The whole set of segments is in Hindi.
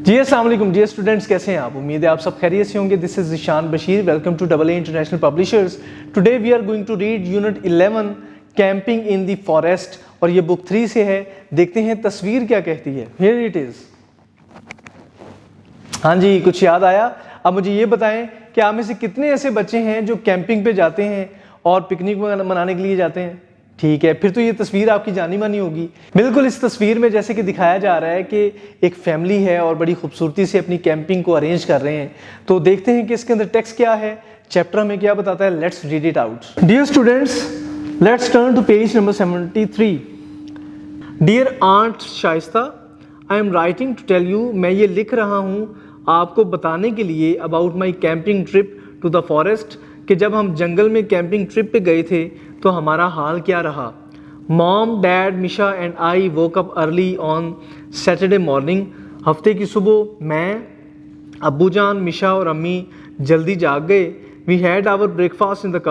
जी अस्सलाम वालेकुम डियर स्टूडेंट्स, कैसे हैं आप? उम्मीद है आप सब खैरियत से होंगे। This is Ishan Bashir, welcome to AA international publishers. Today we are going to read unit 11 camping in the forest, और ये बुक 3 से है। देखते हैं तस्वीर क्या कहती है। Here it is. हाँ जी, कुछ याद आया? अब मुझे ये बताएं कि आप में से कितने ऐसे बच्चे हैं जो कैंपिंग पे जाते हैं और पिकनिक मनाने के लिए जाते हैं? ठीक है, फिर तो ये तस्वीर आपकी जानी मानी होगी। बिल्कुल इस तस्वीर में जैसे कि दिखाया जा रहा है कि एक फैमिली है और बड़ी खूबसूरती से अपनी कैंपिंग को अरेंज कर रहे हैं। तो देखते हैं कि इसके अंदर टेक्स्ट क्या है, चैप्टर में क्या बताता है। Let's read it out. Dear students, let's turn to page number 73। Dear aunt Shaista, I am writing to tell you, मैं ये लिख रहा हूँ आपको बताने के लिए about my camping trip to the forest, कि जब हम जंगल में कैंपिंग ट्रिप पे गए थे तो हमारा हाल क्या रहा। Mom, dad, Misha and I woke up early on Saturday morning. हफ्ते की सुबह मैं, अब्बू जान, मिशा और अम्मी जल्दी जाग गए। We had our breakfast in the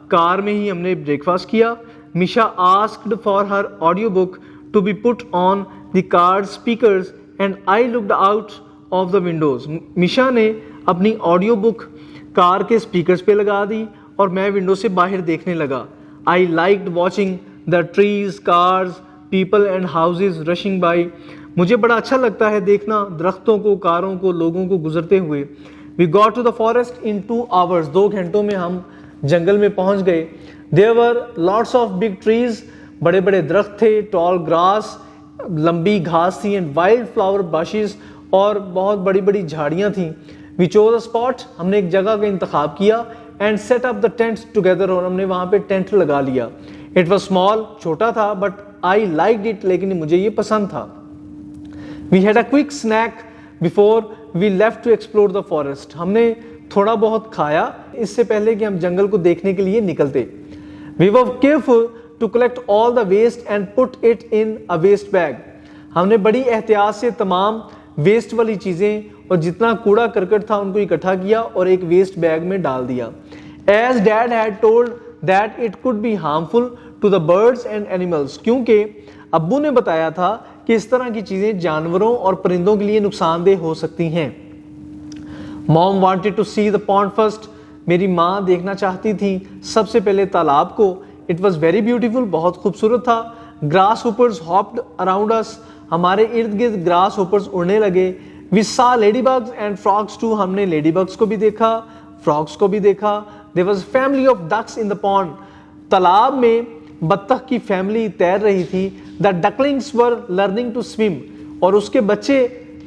car में ही हमने ब्रेकफास्ट किया। Misha asked for her audio book to be put on the car speakers and I looked out of the windows. Misha ने अपनी ऑडियो बुक कार के स्पीकर्स पे लगा दी और मैं विंडो से बाहर देखने लगा। I liked watching the trees, cars, people and houses rushing by. मुझे बड़ा अच्छा लगता है देखना दरख्तों को, कारों को, लोगों को गुजरते हुए। We got to the forest in 2 hours। 2 घंटों में हम जंगल में पहुंच गए। There were lots of big trees, बड़े बड़े दरख्त थे, टॉल ग्रास, लंबी घास थी, एंड वाइल्ड फ्लावर बाशिज, और बहुत बड़ी बड़ी झाड़ियाँ थीं। वी चोज अ स्पॉट, हमने एक जगह का इंतखाब किया, and set up the tents together, और हमने वहाँ पे टेंट लगा लिया। इट वॉज स्मॉल, छोटा था, बट आई लाइक्ड इट, लेकिन मुझे ये पसंद था। We had a quick snack before we left to explore the forest. हमने थोड़ा बहुत खाया इससे पहले कि हम जंगल को देखने के लिए निकलते। We were careful to collect all the waste and put it in a waste bag. हमने बड़ी एहतियात से तमाम वेस्ट वाली चीज़ें और जितना कूड़ा करकट था उनको इकट्ठा किया और एक वेस्ट बैग में डाल दिया। As dad had told that it could be harmful to the birds and animals, क्योंकि अब्बू ने बताया था कि इस तरह की चीज़ें जानवरों और परिंदों के लिए नुकसानदेह हो सकती हैं। Mom wanted to see the pond first. मेरी माँ देखना चाहती थी सबसे पहले तालाब को। इट वॉज वेरी ब्यूटीफुल, बहुत खूबसूरत था। Grasshoppers hopped around us, हमारे इर्द गिर्द ग्रास होपर्स उड़ने लगे। We saw ladybugs and frogs too, हमने लेडी बग्स को भी देखा, फ्रॉग्स को भी देखा। There was family of ducks in the pond, तालाब में बत्तख की फैमिली तैर रही थी। The ducklings were learning to swim, और उसके बच्चे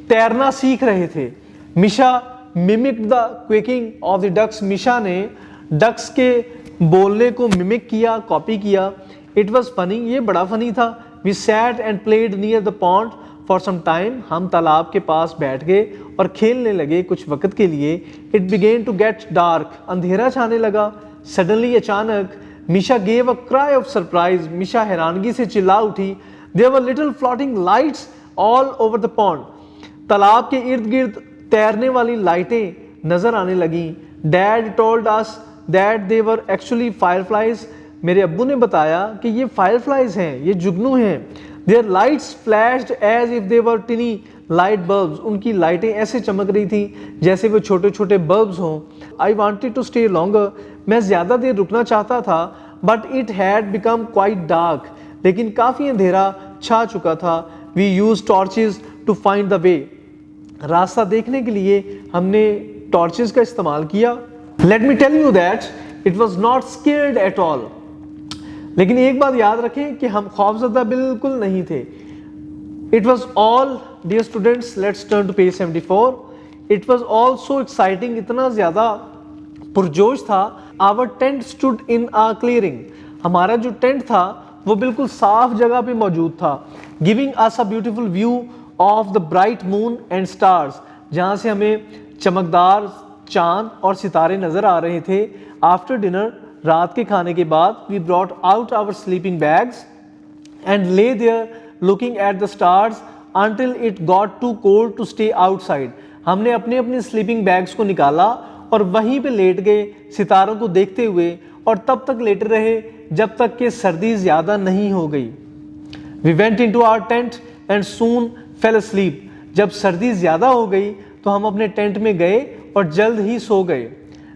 तैरना सीख रहे थे। Misha mimic the quacking of the ducks, मिशा ने डक्स के बोलने को मिमिक किया, कॉपी किया। इट वॉज फनी, ये बड़ा फनी था। We sat and played near the pond for some time, हम तालाब के पास बैठ गए और खेलने लगे कुछ वक्त के लिए। It began to get dark, अंधेरा छाने लगा। सडनली, अचानक, Misha gave a cry of surprise, Misha हैरानगी से चिल्ला उठी। There were little floating lights all over the pond, तालाब के इर्द गिर्द तैरने वाली लाइटें नजर आने लगी। Dad told us that they were actually fireflies, मेरे अब्बू ने बताया कि ये फायरफ्लाइज हैं, ये जुगनू हैं। Their lights flashed as if they were tiny light bulbs, उनकी लाइटें ऐसे चमक रही थी जैसे वो छोटे छोटे बल्ब्स हों। I wanted to stay longer, मैं ज़्यादा देर रुकना चाहता था, but it had become quite dark, लेकिन काफ़ी अंधेरा छा चुका था। We use torches to find the way, रास्ता देखने के लिए हमने टॉर्चेज का इस्तेमाल किया। Let me tell you that it was not scared at all, लेकिन एक बात याद रखें कि हम खौफजदा बिल्कुल नहीं थे। It was all, dear students, let's turn to page 74। It was all so exciting, इतना ज्यादा पुरजोश था। Our tent stood in a clearing, हमारा जो टेंट था वो बिल्कुल साफ जगह पे मौजूद था। Giving us a beautiful view of the bright moon and stars, जहाँ से हमें चमकदार चांद और सितारे नजर आ रहे थे। आफ्टर डिनर, रात के खाने के बाद, we brought out our sleeping bags and lay there looking at the stars until it got too cold to stay outside. हमने अपने अपने स्लीपिंग बैग्स को निकाला और वहीं पे लेट गए सितारों को देखते हुए, और तब तक लेटे रहे जब तक कि सर्दी ज्यादा नहीं हो गई। We went into our tent and soon fell asleep, जब सर्दी ज़्यादा हो गई तो हम अपने टेंट में गए और जल्द ही सो गए।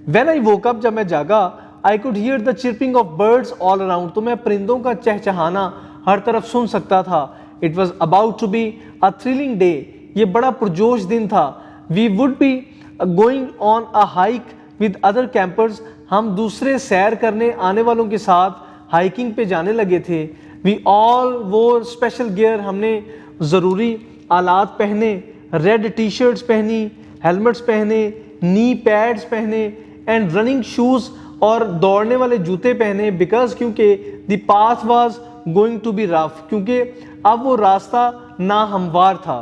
When I woke up, जब मैं जागा, I could hear the chirping of birds all around, तो मैं परिंदों का चहचहाना हर तरफ सुन सकता था। It was about to be a thrilling day, ये बड़ा पुरजोश दिन था। We would be going on a hike with other campers, हम दूसरे सैर करने आने वालों के साथ हाइकिंग पे जाने लगे थे। We all wore special gear, हमने ज़रूरी आलात पहने, रेड टी शर्ट्स पहनी, हेलमेट्स पहने, नी पैड्स पहने एंड रनिंग शूज़ और दौड़ने वाले जूते पहने, बिकॉज क्योंकि the path was going to be rough, क्योंकि अब वो रास्ता नाहमवार था।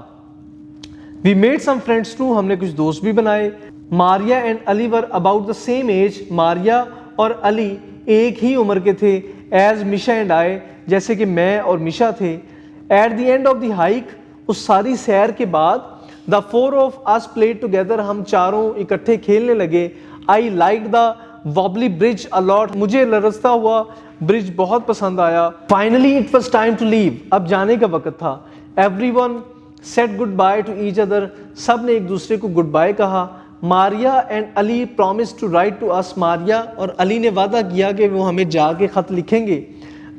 We made some friends too, हमने कुछ दोस्त भी बनाए। Maria and Ali were about the same age, Maria और अली एक ही उम्र के थे। एज मिशा एंड आई, जैसे कि मैं और मिशा थे। At the end of the hike, उस सारी सैर के बाद, the four of us played together, हम चारों इकट्ठे खेलने लगे। I like the wobbly bridge a lot, मुझे लरसता हुआ ब्रिज बहुत पसंद आया। Finally it was time to leave, अब जाने का वक्त था। Everyone said good bye to each other, सब ने एक दूसरे को गुड बाय कहा। Maria and Ali promise to right to us, Maria और अली ने वादा किया कि वो हमें जाके खत लिखेंगे।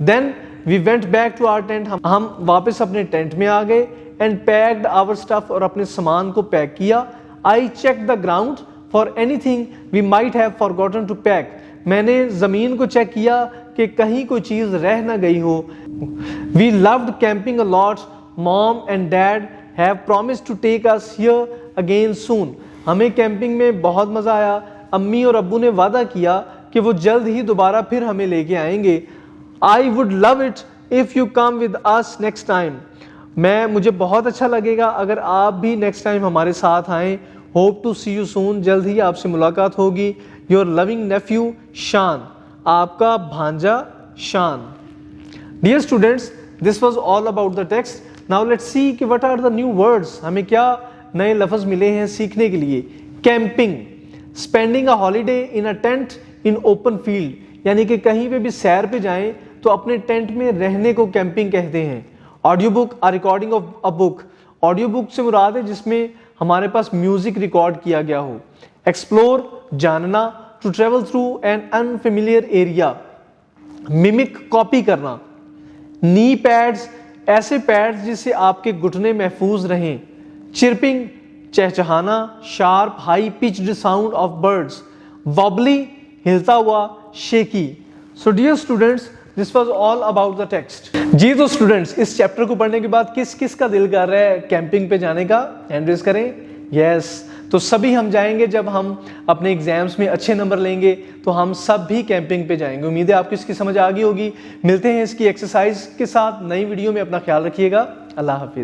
Then we went back to our tent, हम वापस अपने टेंट में आ गए। एंड पैक्ड आवर स्टफ, और अपने सामान को पैक किया। I check the ground for anything we might have forgotten to pack, मैंने ज़मीन को चेक किया कि कहीं कोई चीज़ रह ना गई हो। We loved camping a lot, mom and dad have promised to take us here again soon, हमें कैंपिंग में बहुत मज़ा आया। अम्मी और अब्बू ने वादा किया कि वो जल्द ही दोबारा फिर हमें लेके आएंगे। I would love it if you come with us next time, मुझे बहुत अच्छा लगेगा अगर आप भी नेक्स्ट टाइम हमारे साथ आएँ। Hope to see you soon, जल्द ही आपसे मुलाकात होगी। योर लविंग नेफ्यू शान, आपका भांजा Shaan. Dear students, this was all about the text. Now let's see कि what are the new words, हमें क्या नए लफ्ज़ मिले हैं सीखने के लिए। Camping, spending a holiday in a tent in open field, यानी कि कहीं पे भी सैर पे जाएं तो अपने टेंट में रहने को कैंपिंग कहते हैं। Audio book, a recording of a book, audio book से मुराद है जिसमें हमारे पास म्यूजिक रिकॉर्ड किया गया हो। एक्सप्लोर, जानना, to travel through an unfamiliar area, mimic, copy करना। नी पैड्स, ऐसे पैड्स जिससे आपके घुटने महफूज रहें। चिरपिंग, चहचहाना। Sharp, high pitched sound of birds. Wobbly, हिलता हुआ, shaky. So dear students, this was all about the text. जी तो स्टूडेंट्स, इस चैप्टर को पढ़ने के बाद किस किस का दिल कर रहा है कैंपिंग पे जाने का? हैंड रेज करें। यस, तो सभी हम जाएंगे। जब हम अपने एग्जाम्स में अच्छे नंबर लेंगे तो हम सब भी कैंपिंग पे जाएंगे। उम्मीद है आपको इसकी समझ आ गई होगी। मिलते हैं इसकी एक्सरसाइज के साथ नई वीडियो में। अपना ख्याल रखिएगा। अल्लाह हाफिज।